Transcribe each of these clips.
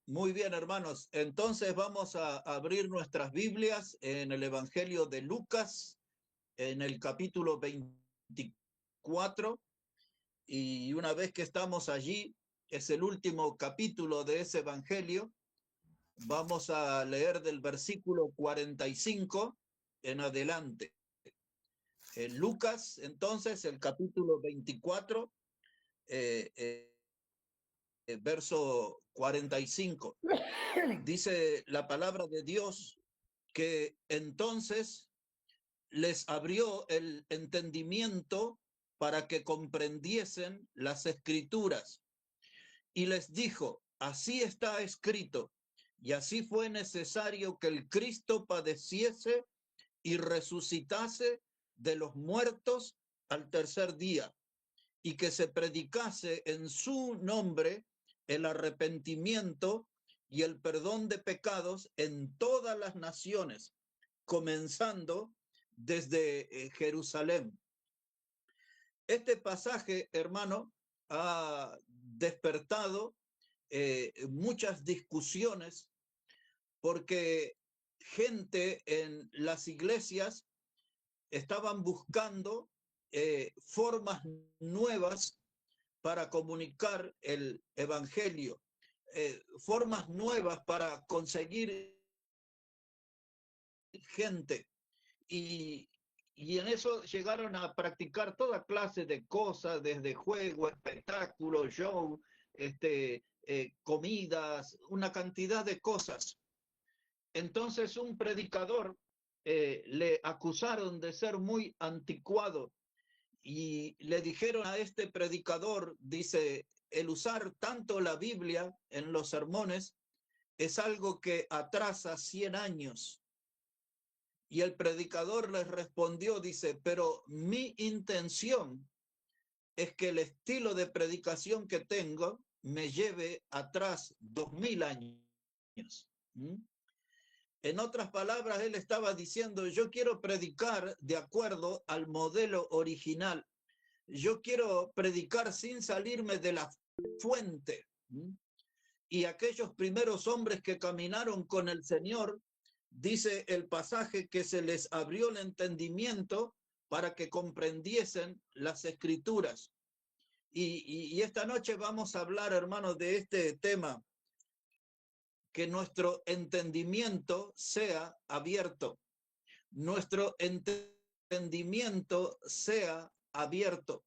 Muy bien, hermanos. Entonces vamos a abrir nuestras Biblias en el Evangelio de Lucas, en el capítulo 24. Y una vez que estamos allí, es el último capítulo de ese Evangelio. Vamos a leer del versículo 45 en adelante. En Lucas, entonces, el capítulo 24, verso 45. Dice la palabra de Dios que entonces les abrió el entendimiento para que comprendiesen las escrituras y les dijo, así está escrito, y así fue necesario que el Cristo padeciese y resucitase de los muertos al tercer día, y que se predicase en su nombre el arrepentimiento y el perdón de pecados en todas las naciones, comenzando desde Jerusalén. Este pasaje, hermano, ha despertado muchas discusiones porque gente en las iglesias estaban buscando formas nuevas para comunicar el evangelio, formas nuevas para conseguir gente. Y, y en eso llegaron a practicar toda clase de cosas, desde juego, espectáculo, show, comidas, una cantidad de cosas. Entonces un predicador le acusaron de ser muy anticuado y le dijeron a este predicador, dice, el usar tanto la Biblia en los sermones es algo que atrasa 100 años. Y el predicador les respondió, dice, pero mi intención es que el estilo de predicación que tengo me lleve atrás 2000 años. En otras palabras, él estaba diciendo, yo quiero predicar de acuerdo al modelo original. Yo quiero predicar sin salirme de la fuente. Y aquellos primeros hombres que caminaron con el Señor, dice el pasaje que se les abrió el entendimiento para que comprendiesen las escrituras. Y esta noche vamos a hablar, hermanos, de este tema, que nuestro entendimiento sea abierto. Nuestro entendimiento sea abierto.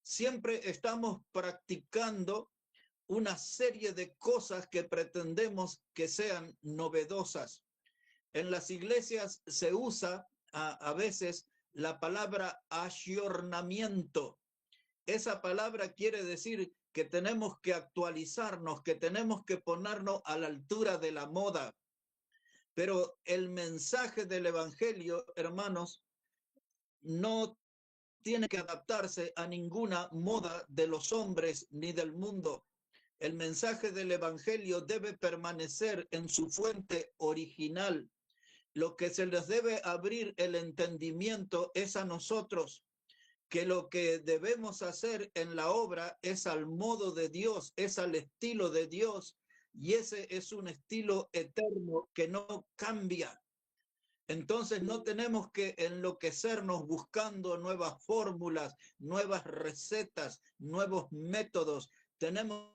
Siempre estamos practicando una serie de cosas que pretendemos que sean novedosas. En las iglesias se usa a veces la palabra ayornamiento. Esa palabra quiere decir que tenemos que actualizarnos, que tenemos que ponernos a la altura de la moda. Pero el mensaje del evangelio, hermanos, no tiene que adaptarse a ninguna moda de los hombres ni del mundo. El mensaje del evangelio debe permanecer en su fuente original. Lo que se les debe abrir el entendimiento es a nosotros, que lo que debemos hacer en la obra es al modo de Dios, es al estilo de Dios, y ese es un estilo eterno que no cambia. Entonces no tenemos que enloquecernos buscando nuevas fórmulas, nuevas recetas, nuevos métodos. Tenemos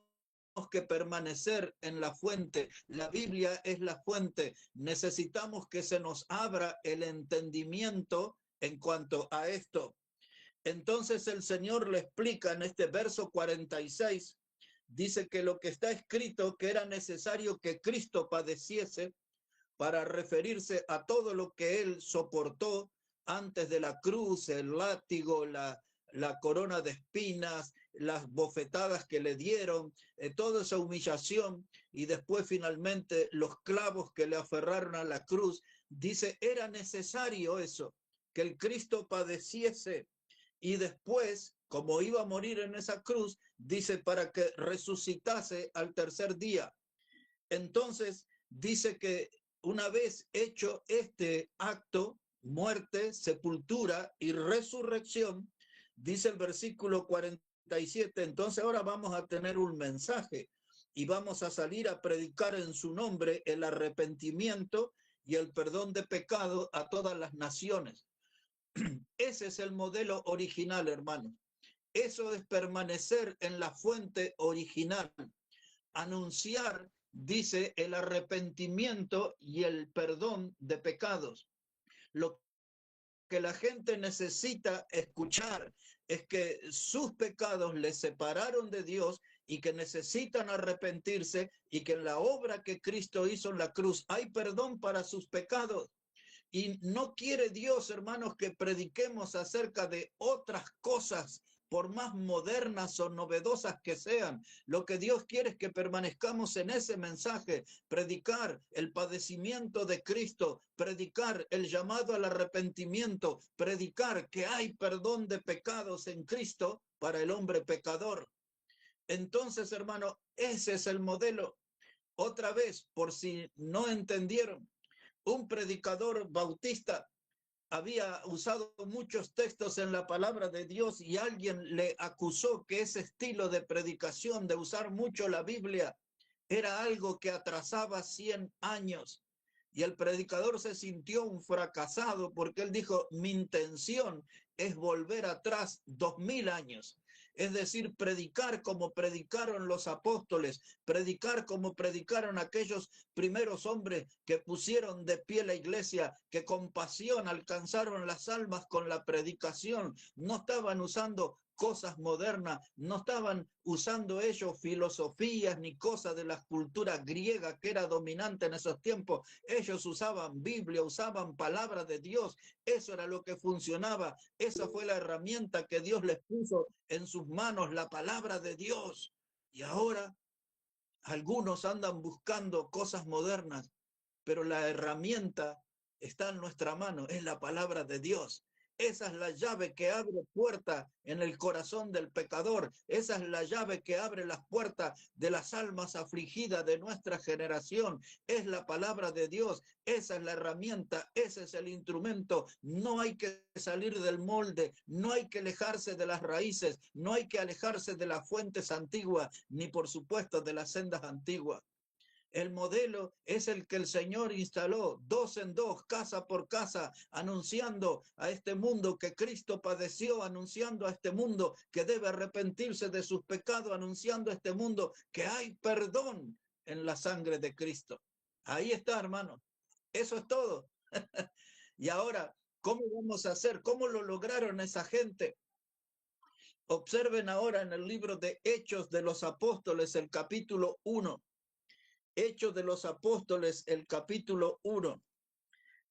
que permanecer en la fuente. La Biblia es la fuente. Necesitamos que se nos abra el entendimiento en cuanto a esto. Entonces el Señor le explica en este verso 46, dice que lo que está escrito, que era necesario que Cristo padeciese, para referirse a todo lo que él soportó antes de la cruz, el látigo, la corona de espinas, las bofetadas que le dieron, toda esa humillación, y después finalmente los clavos que le aferraron a la cruz. Dice, era necesario eso, que el Cristo padeciese, y después, como iba a morir en esa cruz, dice, para que resucitase al tercer día. Entonces, dice que una vez hecho este acto, muerte, sepultura y resurrección, dice el versículo 47, entonces ahora vamos a tener un mensaje. y vamos a salir a predicar en su nombre el arrepentimiento y el perdón de pecado a todas las naciones. Ese es el modelo original, hermanos. Eso es permanecer en la fuente original. Anunciar, dice, el arrepentimiento y el perdón de pecados. Lo que la gente necesita escuchar es que sus pecados les separaron de Dios y que necesitan arrepentirse y que en la obra que Cristo hizo en la cruz hay perdón para sus pecados. Y no quiere Dios, hermanos, que prediquemos acerca de otras cosas, por más modernas o novedosas que sean. Lo que Dios quiere es que permanezcamos en ese mensaje, predicar el padecimiento de Cristo, predicar el llamado al arrepentimiento, predicar que hay perdón de pecados en Cristo para el hombre pecador. Entonces, hermano, ese es el modelo. Otra vez, por si no entendieron, un predicador bautista había usado muchos textos en la palabra de Dios y alguien le acusó que ese estilo de predicación, de usar mucho la Biblia, era algo que atrasaba 100 años. Y el predicador se sintió un fracasado porque él dijo, mi intención es volver atrás 2000 años. Es decir, predicar como predicaron los apóstoles, predicar como predicaron aquellos primeros hombres que pusieron de pie la iglesia, que con pasión alcanzaron las almas con la predicación. No estaban usando cosas modernas, no estaban usando ellos filosofías ni cosas de la cultura griega que era dominante en esos tiempos. Ellos usaban Biblia, usaban palabra de Dios. Eso era lo que funcionaba. Esa fue la herramienta que Dios les puso en sus manos, la palabra de Dios. Y ahora algunos andan buscando cosas modernas, pero la herramienta está en nuestra mano, es la palabra de Dios. Esa es la llave que abre puertas en el corazón del pecador. Esa es la llave que abre las puertas de las almas afligidas de nuestra generación. Es la palabra de Dios. Esa es la herramienta. Ese es el instrumento. No hay que salir del molde. No hay que alejarse de las raíces. No hay que alejarse de las fuentes antiguas, ni por supuesto de las sendas antiguas. El modelo es el que el Señor instaló, 2 en 2, casa por casa, anunciando a este mundo que Cristo padeció, anunciando a este mundo que debe arrepentirse de sus pecados, anunciando a este mundo que hay perdón en la sangre de Cristo. Ahí está, hermano. Eso es todo. Y ahora, ¿cómo vamos a hacer? ¿Cómo lo lograron esa gente? Observen ahora en el libro de Hechos de los Apóstoles, el capítulo 1. Hechos de los Apóstoles, el capítulo 1.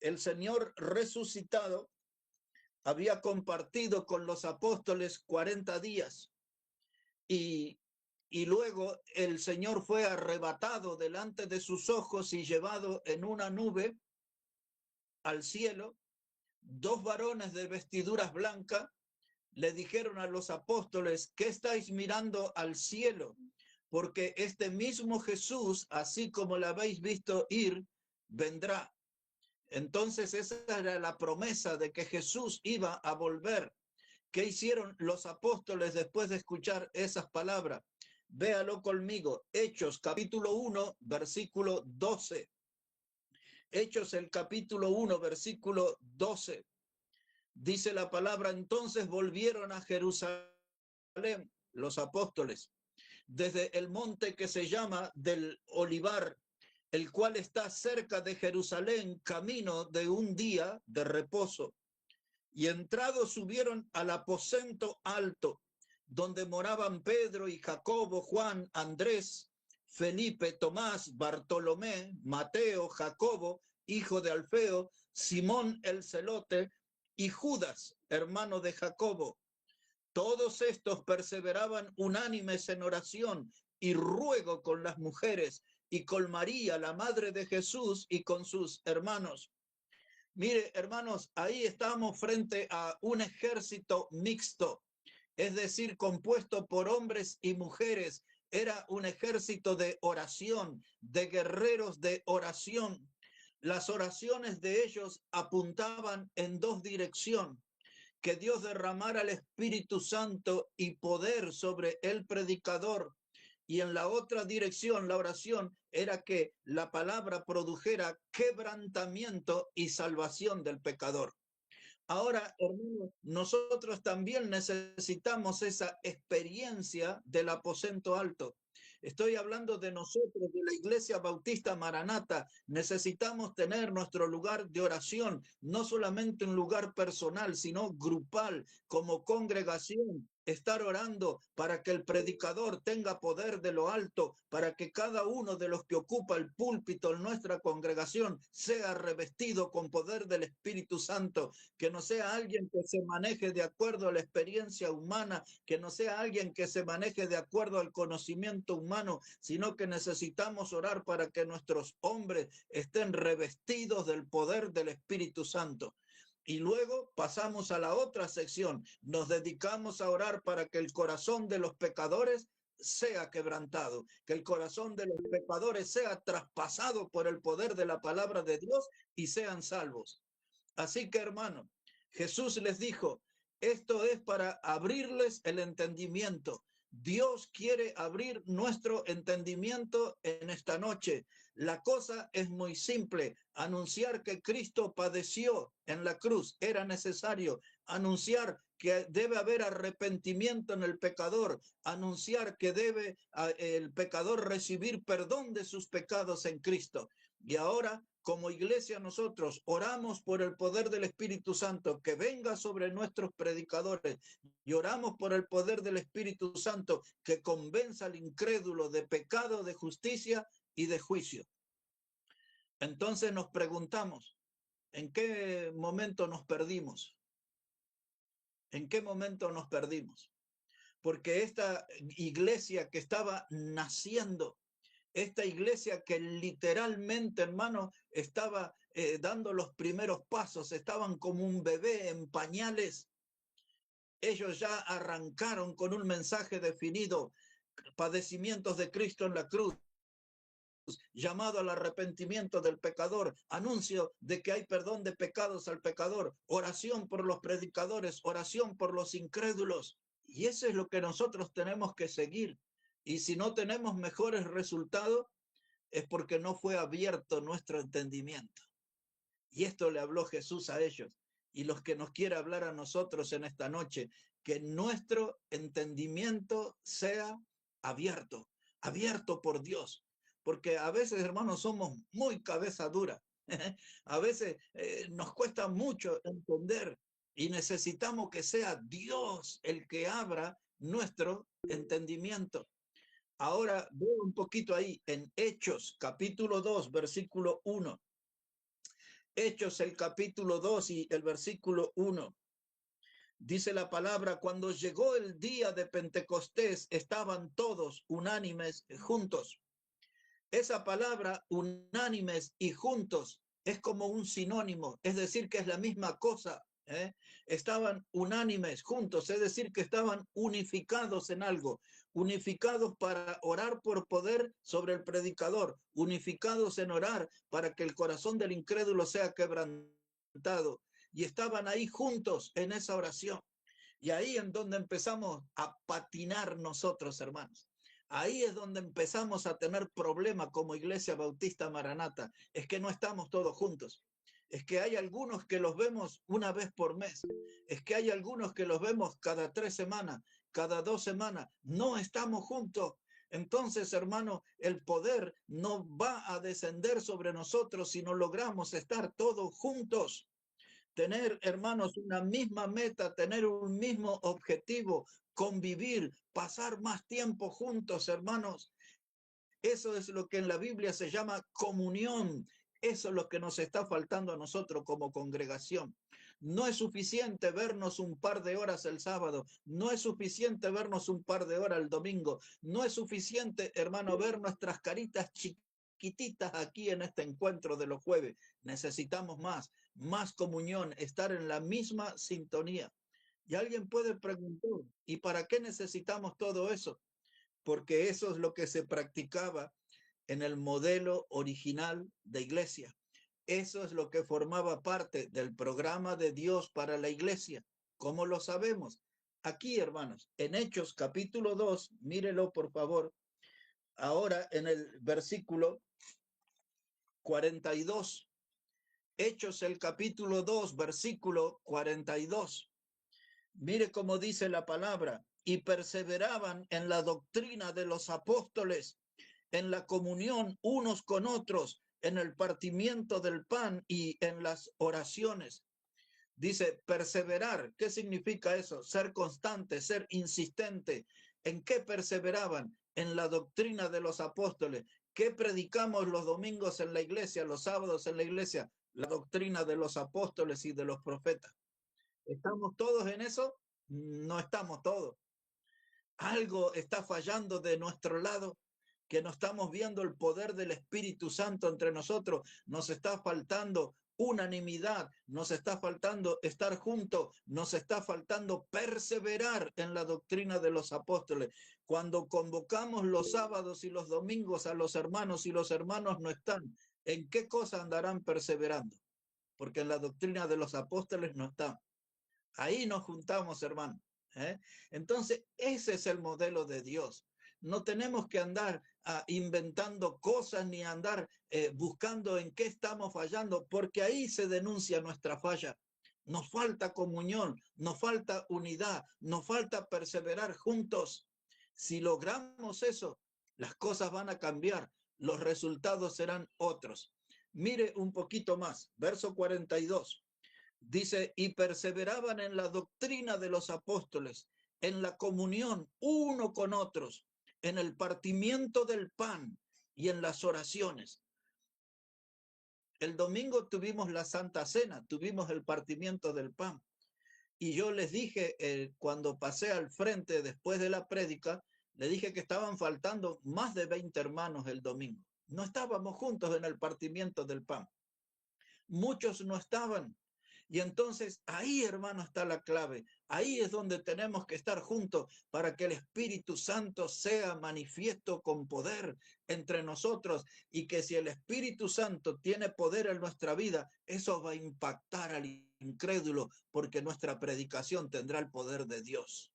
El Señor resucitado había compartido con los apóstoles 40 días y luego el Señor fue arrebatado delante de sus ojos y llevado en una nube al cielo. 2 varones de vestiduras blancas le dijeron a los apóstoles, ¿qué estáis mirando al cielo? Porque este mismo Jesús, así como lo habéis visto ir, vendrá. Entonces esa era la promesa de que Jesús iba a volver. ¿Qué hicieron los apóstoles después de escuchar esas palabras? Véalo conmigo. Hechos capítulo 1, versículo 12. Hechos el capítulo 1, versículo 12. Dice la palabra, entonces volvieron a Jerusalén los apóstoles, desde el monte que se llama del Olivar, el cual está cerca de Jerusalén, camino de un día de reposo. Y entrados subieron al aposento alto, donde moraban Pedro y Jacobo, Juan, Andrés, Felipe, Tomás, Bartolomé, Mateo, Jacobo, hijo de Alfeo, Simón el celote, y Judas, hermano de Jacobo. Todos estos perseveraban unánimes en oración y ruego con las mujeres y con María, la madre de Jesús, y con sus hermanos. Mire, hermanos, ahí estamos frente a un ejército mixto, es decir, compuesto por hombres y mujeres. Era un ejército de oración, de guerreros de oración. Las oraciones de ellos apuntaban en 2 direcciones: que Dios derramara el Espíritu Santo y poder sobre el predicador, y en la otra dirección, la oración, era que la palabra produjera quebrantamiento y salvación del pecador. Ahora, hermanos, nosotros también necesitamos esa experiencia del aposento alto. Estoy hablando de nosotros, de la Iglesia Bautista Maranata. Necesitamos tener nuestro lugar de oración, no solamente un lugar personal, sino grupal, como congregación. Estar orando para que el predicador tenga poder de lo alto, para que cada uno de los que ocupa el púlpito en nuestra congregación sea revestido con poder del Espíritu Santo, que no sea alguien que se maneje de acuerdo a la experiencia humana, que no sea alguien que se maneje de acuerdo al conocimiento humano, sino que necesitamos orar para que nuestros hombres estén revestidos del poder del Espíritu Santo. Y luego pasamos a la otra sección. Nos dedicamos a orar para que el corazón de los pecadores sea quebrantado, que el corazón de los pecadores sea traspasado por el poder de la palabra de Dios y sean salvos. Así que, hermano, Jesús les dijo, esto es para abrirles el entendimiento. Dios quiere abrir nuestro entendimiento en esta noche. La cosa es muy simple. Anunciar que Cristo padeció en la cruz era necesario. Anunciar que debe haber arrepentimiento en el pecador. Anunciar que debe el pecador recibir perdón de sus pecados en Cristo. Y ahora, como iglesia, nosotros oramos por el poder del Espíritu Santo que venga sobre nuestros predicadores y oramos por el poder del Espíritu Santo que convenza al incrédulo de pecado, de justicia y de juicio. Entonces nos preguntamos, ¿en qué momento nos perdimos? ¿En qué momento nos perdimos? Porque esta iglesia que estaba naciendo, esta iglesia que literalmente, hermano, estaba dando los primeros pasos, estaban como un bebé en pañales. Ellos ya arrancaron con un mensaje definido, padecimientos de Cristo en la cruz, llamado al arrepentimiento del pecador, anuncio de que hay perdón de pecados al pecador, oración por los predicadores, oración por los incrédulos. Y eso es lo que nosotros tenemos que seguir. Y si no tenemos mejores resultados, es porque no fue abierto nuestro entendimiento. Y esto le habló Jesús a ellos. Y los que nos quiera hablar a nosotros en esta noche, que nuestro entendimiento sea abierto, abierto por Dios. Porque a veces, hermanos, somos muy cabeza dura. A veces nos cuesta mucho entender y necesitamos que sea Dios el que abra nuestro entendimiento. Ahora veo un poquito ahí en Hechos, capítulo 2, versículo 1. Hechos, el capítulo 2 y el versículo 1. Dice la palabra, cuando llegó el día de Pentecostés, estaban todos unánimes juntos. Esa palabra, unánimes y juntos, es como un sinónimo, es decir, que es la misma cosa. Estaban unánimes juntos, es decir, que estaban unificados en algo, unificados para orar por poder sobre el predicador, unificados en orar para que el corazón del incrédulo sea quebrantado. Y estaban ahí juntos en esa oración. Y ahí es donde empezamos a patinar nosotros, hermanos. Ahí es donde empezamos a tener problemas como Iglesia Bautista Maranata. Es que no estamos todos juntos. Es que hay algunos que los vemos una vez por mes. Es que hay algunos que los vemos cada 3 semanas, cada 2 semanas. No estamos juntos. Entonces, hermano, el poder no va a descender sobre nosotros si no logramos estar todos juntos. Tener, hermanos, una misma meta, tener un mismo objetivo, convivir, pasar más tiempo juntos, hermanos. Eso es lo que en la Biblia se llama comunión. Eso es lo que nos está faltando a nosotros como congregación. No es suficiente vernos un par de horas el sábado. No es suficiente vernos un par de horas el domingo. No es suficiente, hermano, ver nuestras caritas chiquititas aquí en este encuentro de los jueves. Necesitamos más comunión, estar en la misma sintonía. Y alguien puede preguntar, ¿y para qué necesitamos todo eso? Porque eso es lo que se practicaba en el modelo original de iglesia. Eso es lo que formaba parte del programa de Dios para la iglesia. ¿Cómo lo sabemos? Aquí, hermanos, en Hechos capítulo 2, mírelo por favor, ahora en el versículo 42. Hechos el capítulo 2, versículo 42. Mire cómo dice la palabra. Y perseveraban en la doctrina de los apóstoles, en la comunión unos con otros, en el partimiento del pan y en las oraciones. Dice perseverar. ¿Qué significa eso? Ser constante, ser insistente. ¿En qué perseveraban? En la doctrina de los apóstoles. ¿Qué predicamos los domingos en la iglesia, los sábados en la iglesia? La doctrina de los apóstoles y de los profetas. ¿Estamos todos en eso? No estamos todos. Algo está fallando de nuestro lado, que no estamos viendo el poder del Espíritu Santo entre nosotros. Nos está faltando unanimidad, nos está faltando estar juntos, nos está faltando perseverar en la doctrina de los apóstoles. Cuando convocamos los sábados y los domingos a los hermanos y los hermanos no están, ¿en qué cosa andarán perseverando? Porque en la doctrina de los apóstoles no están. Ahí nos juntamos, hermano. Entonces, ese es el modelo de Dios. No tenemos que andar inventando cosas ni andar buscando en qué estamos fallando, porque ahí se denuncia nuestra falla. Nos falta comunión, nos falta unidad, nos falta perseverar juntos. Si logramos eso, las cosas van a cambiar, los resultados serán otros. Mire un poquito más, verso 42. Dice, y perseveraban en la doctrina de los apóstoles, en la comunión uno con otros, en el partimiento del pan y en las oraciones. El domingo tuvimos la Santa Cena, tuvimos el partimiento del pan. Y yo les dije, cuando pasé al frente después de la prédica, le dije que estaban faltando más de 20 hermanos el domingo. No estábamos juntos en el partimiento del pan. Muchos no estaban. Y entonces ahí, hermano, está la clave. Ahí es donde tenemos que estar juntos para que el Espíritu Santo sea manifiesto con poder entre nosotros, y que si el Espíritu Santo tiene poder en nuestra vida, eso va a impactar al incrédulo, porque nuestra predicación tendrá el poder de Dios.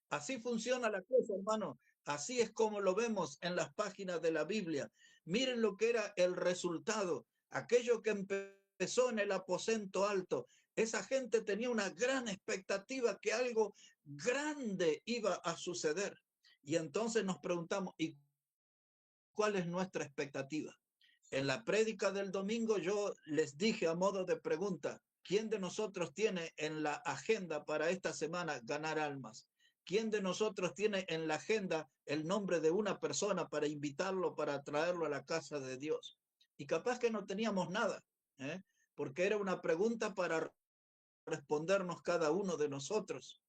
Así funciona la cosa, hermano. Así es como lo vemos en las páginas de la Biblia. Miren lo que era el resultado. Aquello que empezó en el aposento alto, esa gente tenía una gran expectativa que algo grande iba a suceder. Y entonces nos preguntamos, ¿y cuál es nuestra expectativa? En la prédica del domingo yo les dije a modo de pregunta, ¿quién de nosotros tiene en la agenda para esta semana ganar almas? ¿Quién de nosotros tiene en la agenda el nombre de una persona para invitarlo, para traerlo a la casa de Dios? Y capaz que no teníamos nada, porque era una pregunta para respondernos cada uno de nosotros.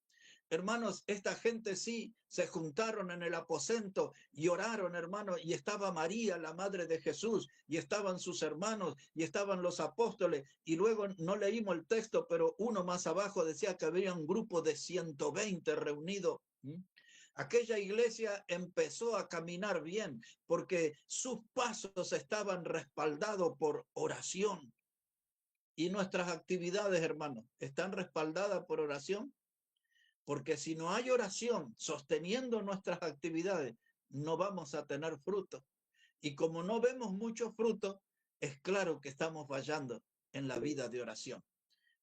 Hermanos, esta gente sí se juntaron en el aposento y oraron, hermanos, y estaba María, la madre de Jesús, y estaban sus hermanos, y estaban los apóstoles, y luego no leímos el texto, pero uno más abajo decía que había un grupo de 120 reunidos. Aquella iglesia empezó a caminar bien porque sus pasos estaban respaldados por oración. Y nuestras actividades, hermanos, ¿están respaldadas por oración? Porque si no hay oración sosteniendo nuestras actividades, no vamos a tener fruto. Y como no vemos mucho fruto, es claro que estamos fallando en la vida de oración.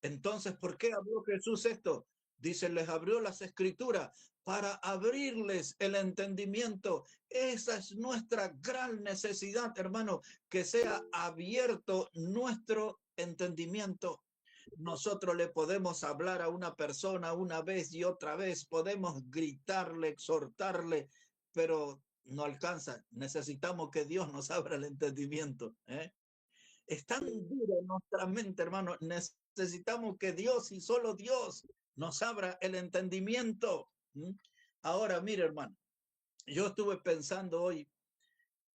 Entonces, ¿por qué habló Jesús esto? Dice, les abrió las escrituras para abrirles el entendimiento. Esa es nuestra gran necesidad, hermano, que sea abierto nuestro entendimiento. Nosotros le podemos hablar a una persona una vez y otra vez, podemos gritarle, exhortarle, pero no alcanza. Necesitamos que Dios nos abra el entendimiento. Es tan dura nuestra mente, hermano. Necesitamos que Dios y solo Dios nos abra el entendimiento. Ahora, mire, hermano, yo estuve pensando hoy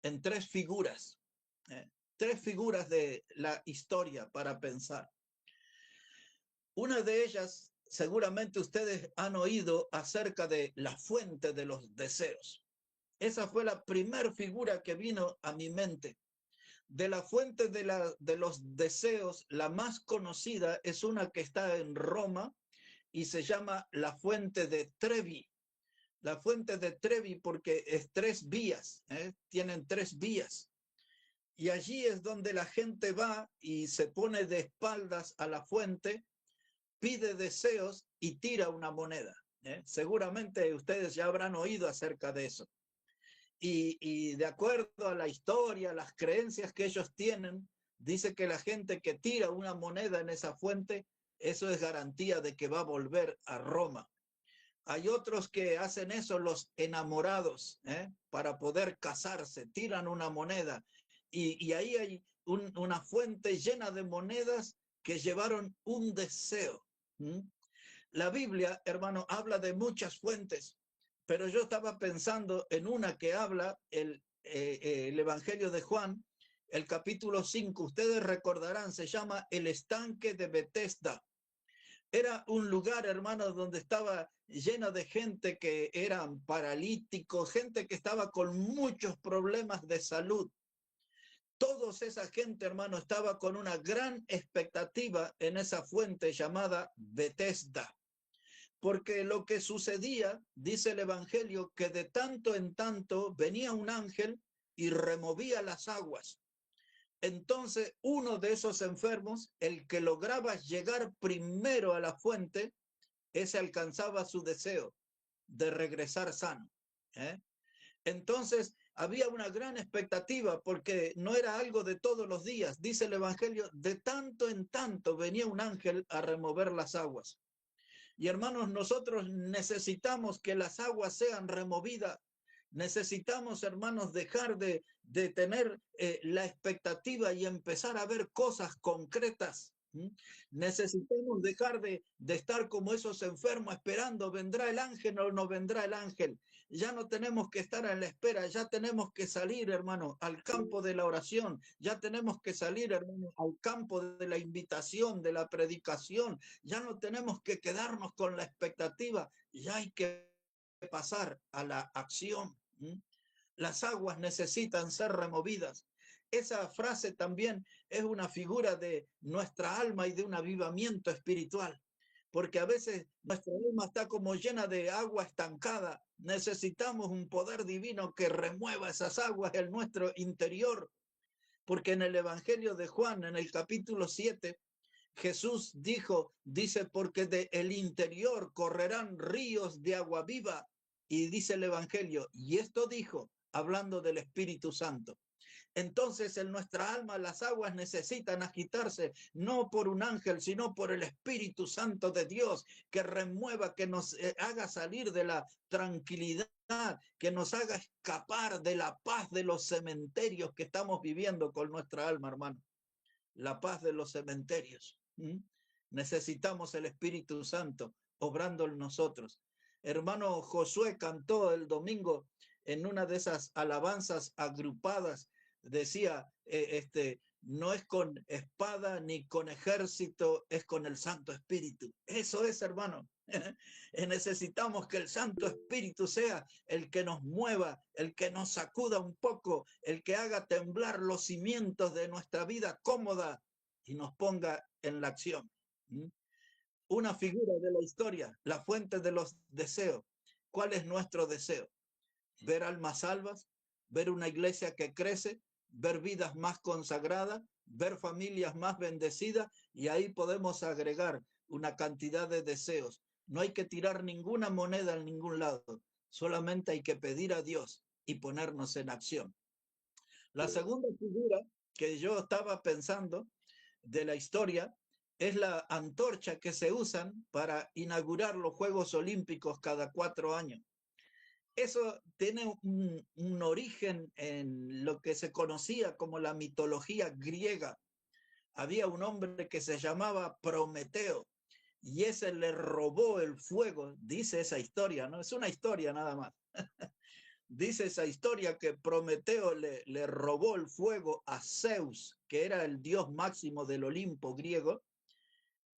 en tres figuras de la historia para pensar. Una de ellas, seguramente ustedes han oído acerca de la fuente de los deseos. Esa fue la primera figura que vino a mi mente. De la fuente de los deseos, la más conocida es una que está en Roma y se llama la fuente de Trevi. la fuente de Trevi porque es 3 vías, tienen 3 vías. Y allí es donde la gente va y se pone de espaldas a la fuente, pide deseos y tira una moneda. Seguramente ustedes ya habrán oído acerca de eso. Y de acuerdo a la historia, las creencias que ellos tienen, dice que la gente que tira una moneda en esa fuente, eso es garantía de que va a volver a Roma. Hay otros que hacen eso, los enamorados, para poder casarse, tiran una moneda y ahí hay una fuente llena de monedas que llevaron un deseo. La Biblia, hermano, habla de muchas fuentes, pero yo estaba pensando en una que habla el Evangelio de Juan, el capítulo 5, ustedes recordarán, se llama el estanque de Betesda. Era un lugar, hermanos, donde estaba lleno de gente que eran paralíticos, gente que estaba con muchos problemas de salud. Toda esa gente, hermano, estaba con una gran expectativa en esa fuente llamada Betesda. Porque lo que sucedía, dice el Evangelio, que de tanto en tanto venía un ángel y removía las aguas. Entonces, uno de esos enfermos, el que lograba llegar primero a la fuente, ese alcanzaba su deseo de regresar sano. Entonces, había una gran expectativa porque no era algo de todos los días. Dice el Evangelio, de tanto en tanto venía un ángel a remover las aguas. Y hermanos, nosotros necesitamos que las aguas sean removidas. Necesitamos, hermanos, dejar de tener la expectativa y empezar a ver cosas concretas. Necesitamos dejar de estar como esos enfermos esperando, ¿vendrá el ángel o no vendrá el ángel? Ya no tenemos que estar en la espera, ya tenemos que salir, hermano, al campo de la oración, ya tenemos que salir, hermano, al campo de la invitación, de la predicación, ya no tenemos que quedarnos con la expectativa, ya hay que pasar a la acción. Las aguas necesitan ser removidas. Esa frase también es una figura de nuestra alma y de un avivamiento espiritual, porque a veces nuestra alma está como llena de agua estancada. Necesitamos un poder divino que remueva esas aguas en nuestro interior, porque en el Evangelio de Juan, en el capítulo 7, Jesús dice, porque del interior correrán ríos de agua viva. Y dice el Evangelio, y esto dijo, hablando del Espíritu Santo. Entonces en nuestra alma las aguas necesitan agitarse, no por un ángel, sino por el Espíritu Santo de Dios, que remueva, que nos haga salir de la tranquilidad, que nos haga escapar de la paz de los cementerios que estamos viviendo con nuestra alma, hermano. La paz de los cementerios. Necesitamos el Espíritu Santo obrando en nosotros. Hermano Josué cantó el domingo en una de esas alabanzas agrupadas, decía, no es con espada ni con ejército, es con el Santo Espíritu. Eso es, hermano. Necesitamos que el Santo Espíritu sea el que nos mueva, el que nos sacuda un poco, el que haga temblar los cimientos de nuestra vida cómoda y nos ponga en la acción. Una figura de la historia, la fuente de los deseos. ¿Cuál es nuestro deseo? Ver almas salvas, ver una iglesia que crece, ver vidas más consagradas, ver familias más bendecidas, y ahí podemos agregar una cantidad de deseos. No hay que tirar ninguna moneda en ningún lado, solamente hay que pedir a Dios y ponernos en acción. La segunda figura que yo estaba pensando de la historia es la antorcha que se usan para inaugurar los Juegos Olímpicos cada 4 años. Eso tiene un origen en lo que se conocía como la mitología griega. Había un hombre que se llamaba Prometeo y ese le robó el fuego, dice esa historia, ¿no? Es una historia nada más. Dice esa historia que Prometeo le robó el fuego a Zeus, que era el dios máximo del Olimpo griego,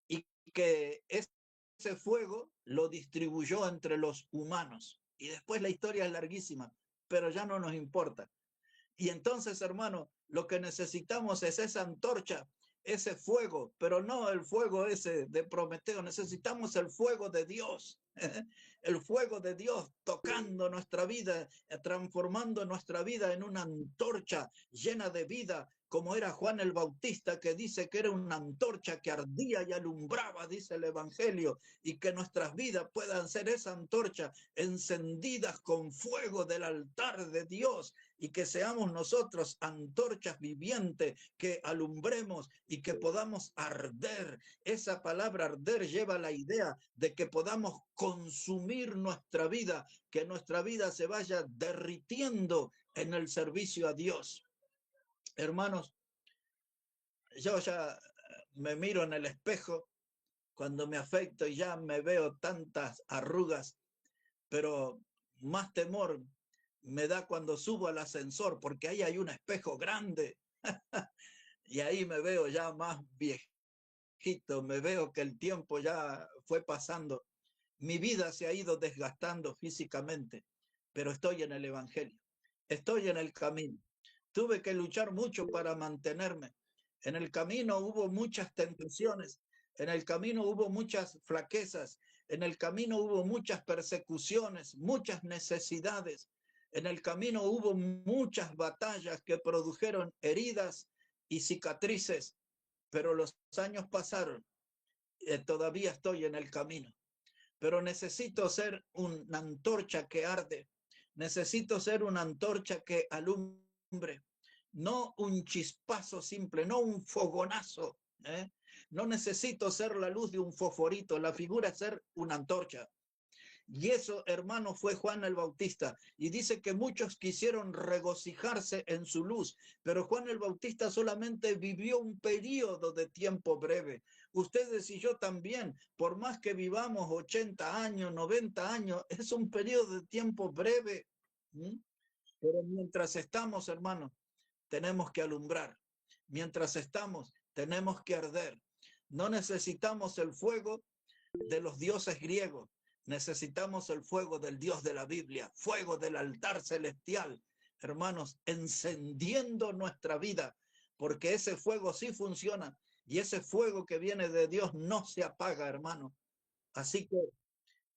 y que ese fuego lo distribuyó entre los humanos. Y después la historia es larguísima, pero ya no nos importa. Y entonces, hermano, lo que necesitamos es esa antorcha ese fuego, pero no el fuego ese de Prometeo, necesitamos el fuego de Dios, el fuego de Dios tocando nuestra vida, transformando nuestra vida en una antorcha llena de vida, como era Juan el Bautista, que dice que era una antorcha que ardía y alumbraba, dice el Evangelio, y que nuestras vidas puedan ser esa antorcha encendidas con fuego del altar de Dios, y que seamos nosotros antorchas vivientes que alumbremos y que podamos arder. Esa palabra arder lleva la idea de que podamos consumir nuestra vida, que nuestra vida se vaya derritiendo en el servicio a Dios. Hermanos, yo ya me miro en el espejo cuando me afeito y ya me veo tantas arrugas, pero más temor me da cuando subo al ascensor, porque ahí hay un espejo grande y ahí me veo ya más viejito, me veo que el tiempo ya fue pasando. Mi vida se ha ido desgastando físicamente, pero estoy en el Evangelio, estoy en el camino. Tuve que luchar mucho para mantenerme. En el camino hubo muchas tentaciones, en el camino hubo muchas flaquezas, en el camino hubo muchas persecuciones, muchas necesidades. En el camino hubo muchas batallas que produjeron heridas y cicatrices, pero los años pasaron, todavía estoy en el camino. Pero necesito ser una antorcha que arde, necesito ser una antorcha que alumbre, no un chispazo simple, no un fogonazo, ¿eh? No necesito ser la luz de un fosforito, la figura es ser una antorcha. Y eso, hermano, fue Juan el Bautista. Y dice que muchos quisieron regocijarse en su luz, pero Juan el Bautista solamente vivió un periodo de tiempo breve. Ustedes y yo también, por más que vivamos 80 años, 90 años, es un periodo de tiempo breve. ¿Mm? Pero mientras estamos, hermano, tenemos que alumbrar. Mientras estamos, tenemos que arder. No necesitamos el fuego de los dioses griegos. Necesitamos el fuego del Dios de la Biblia, fuego del altar celestial, hermanos, encendiendo nuestra vida, porque ese fuego sí funciona y ese fuego que viene de Dios no se apaga, hermano. Así que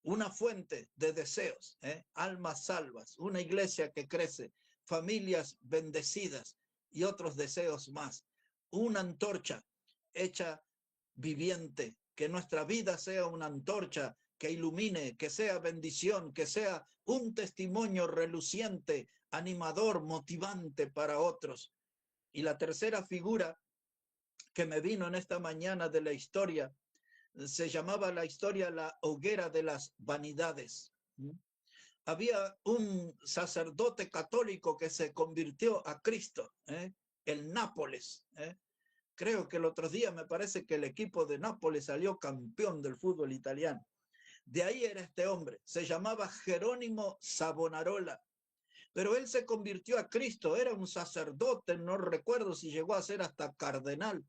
una fuente de deseos, almas salvas, una iglesia que crece, familias bendecidas y otros deseos más. Una antorcha hecha viviente, que nuestra vida sea una antorcha que ilumine, que sea bendición, que sea un testimonio reluciente, animador, motivante para otros. Y la tercera figura que me vino en esta mañana de la historia se llamaba la historia la hoguera de las vanidades. Había un sacerdote católico que se convirtió a Cristo, el Nápoles. Creo que el otro día me parece que el equipo de Nápoles salió campeón del fútbol italiano. De ahí era este hombre, se llamaba Jerónimo Savonarola, pero él se convirtió a Cristo, era un sacerdote, no recuerdo si llegó a ser hasta cardenal,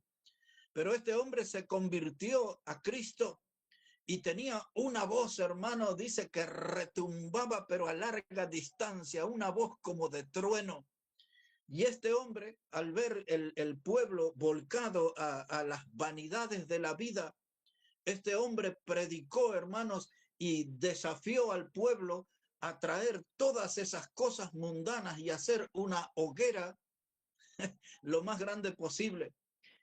pero este hombre se convirtió a Cristo y tenía una voz, hermano, dice que retumbaba, pero a larga distancia, una voz como de trueno. Y este hombre, al ver el pueblo volcado a las vanidades de la vida, este hombre predicó, hermanos, y desafió al pueblo a traer todas esas cosas mundanas y hacer una hoguera lo más grande posible.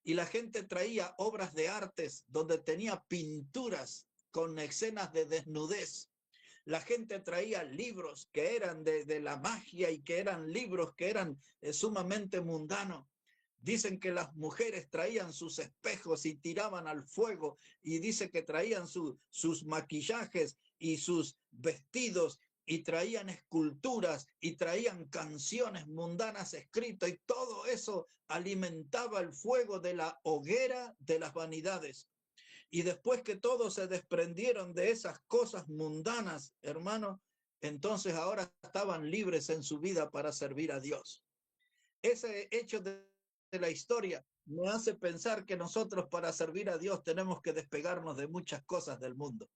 Y la gente traía obras de artes donde tenía pinturas con escenas de desnudez. La gente traía libros que eran de la magia y que eran libros que eran sumamente mundanos. Dicen que las mujeres traían sus espejos y tiraban al fuego, y dice que traían sus maquillajes y sus vestidos y traían esculturas y traían canciones mundanas escritas, y todo eso alimentaba el fuego de la hoguera de las vanidades. Y después que todos se desprendieron de esas cosas mundanas, hermano, entonces ahora estaban libres en su vida para servir a Dios. Ese hecho de la historia me hace pensar que nosotros para servir a Dios tenemos que despegarnos de muchas cosas del mundo.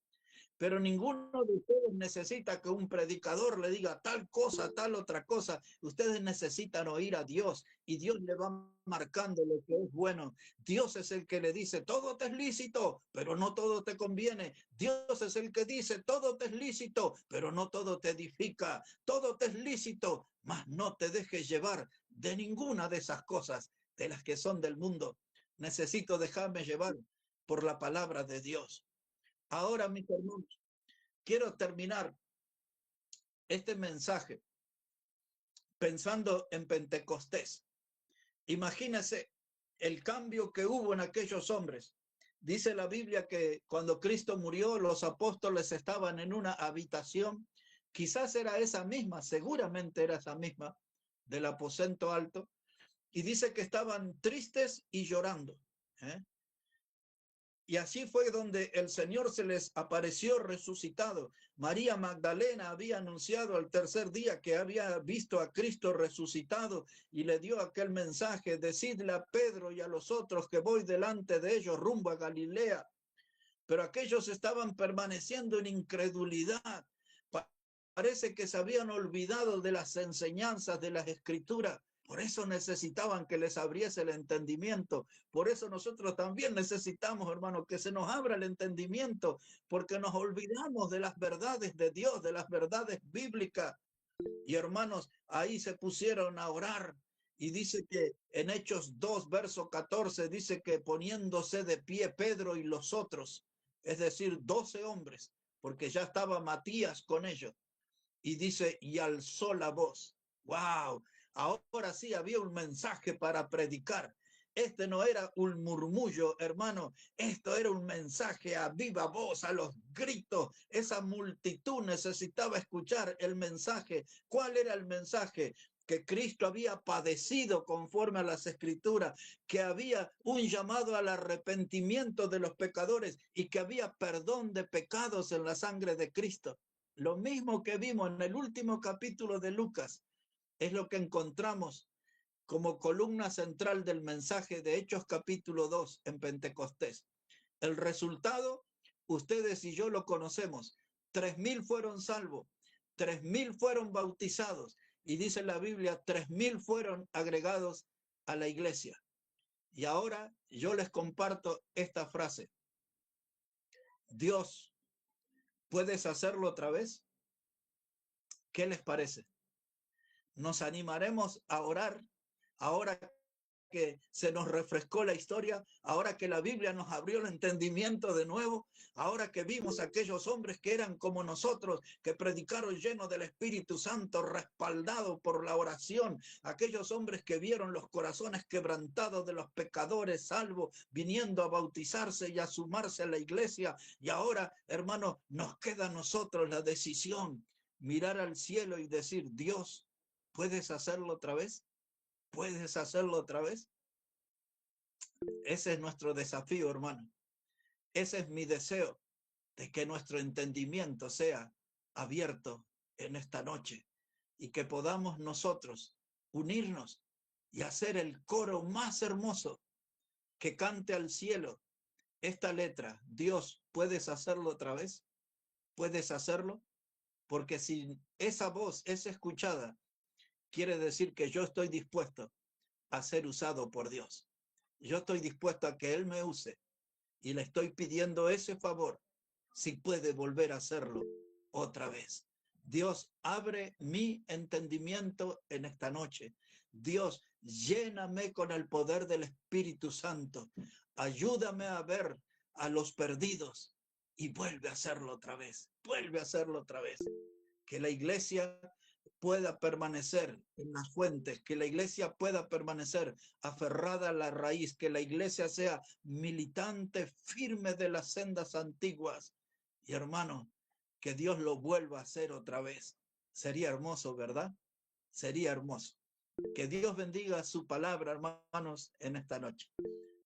Pero ninguno de ustedes necesita que un predicador le diga tal cosa, tal otra cosa. Ustedes necesitan oír a Dios y Dios le va marcando lo que es bueno. Dios es el que le dice, todo te es lícito, pero no todo te conviene. Dios es el que dice, todo te es lícito, pero no todo te edifica. Todo te es lícito, mas no te dejes llevar de ninguna de esas cosas, de las que son del mundo. Necesito dejarme llevar por la palabra de Dios. Ahora, mis hermanos, quiero terminar este mensaje pensando en Pentecostés. Imagínense el cambio que hubo en aquellos hombres. Dice la Biblia que cuando Cristo murió, los apóstoles estaban en una habitación, quizás era esa misma, seguramente era esa misma, del aposento alto, y dice que estaban tristes y llorando. ¿eh? Y así fue donde el Señor se les apareció resucitado. María Magdalena había anunciado al tercer día que había visto a Cristo resucitado y le dio aquel mensaje, decidle a Pedro y a los otros que voy delante de ellos rumbo a Galilea. Pero aquellos estaban permaneciendo en incredulidad. Parece que se habían olvidado de las enseñanzas de las Escrituras. Por eso necesitaban que les abriese el entendimiento. Por eso nosotros también necesitamos, hermano, que se nos abra el entendimiento, porque nos olvidamos de las verdades de Dios, de las verdades bíblicas. Y hermanos, ahí se pusieron a orar. Y dice que en Hechos 2, verso 14, dice que poniéndose de pie Pedro y los otros, es decir, 12 hombres, porque ya estaba Matías con ellos. Y dice, y alzó la voz. ¡Wow! Ahora sí había un mensaje para predicar. Este no era un murmullo, hermano. Esto era un mensaje a viva voz, a los gritos. Esa multitud necesitaba escuchar el mensaje. ¿Cuál era el mensaje? Que Cristo había padecido conforme a las Escrituras, que había un llamado al arrepentimiento de los pecadores y que había perdón de pecados en la sangre de Cristo. Lo mismo que vimos en el último capítulo de Lucas es lo que encontramos como columna central del mensaje de Hechos capítulo 2 en Pentecostés. El resultado, ustedes y yo lo conocemos. 3.000 fueron salvos, 3.000 fueron bautizados y dice la Biblia, 3.000 fueron agregados a la iglesia. Y ahora yo les comparto esta frase. Dios, ¿puedes hacerlo otra vez? ¿Qué les parece? Nos animaremos a orar ahora que se nos refrescó la historia, ahora que la Biblia nos abrió el entendimiento de nuevo, ahora que vimos a aquellos hombres que eran como nosotros, que predicaron llenos del Espíritu Santo, respaldados por la oración, aquellos hombres que vieron los corazones quebrantados de los pecadores salvos, viniendo a bautizarse y a sumarse a la iglesia, y ahora, hermanos, nos queda a nosotros la decisión, mirar al cielo y decir, Dios, ¿puedes hacerlo otra vez? ¿Puedes hacerlo otra vez? Ese es nuestro desafío, hermano. Ese es mi deseo, de que nuestro entendimiento sea abierto en esta noche y que podamos nosotros unirnos y hacer el coro más hermoso que cante al cielo esta letra. Dios, ¿puedes hacerlo otra vez? ¿Puedes hacerlo? Porque si esa voz es escuchada, quiere decir que yo estoy dispuesto a ser usado por Dios. Yo estoy dispuesto a que Él me use y le estoy pidiendo ese favor, si puede volver a hacerlo otra vez. Dios, abre mi entendimiento en esta noche. Dios, lléname con el poder del Espíritu Santo. Ayúdame a ver a los perdidos y vuelve a hacerlo otra vez. Vuelve a hacerlo otra vez. Que la iglesia pueda permanecer en las fuentes, que la iglesia pueda permanecer aferrada a la raíz, que la iglesia sea militante firme de las sendas antiguas. Y hermano, que Dios lo vuelva a hacer otra vez. Sería hermoso, ¿verdad? Sería hermoso. Que Dios bendiga su palabra, hermanos, en esta noche.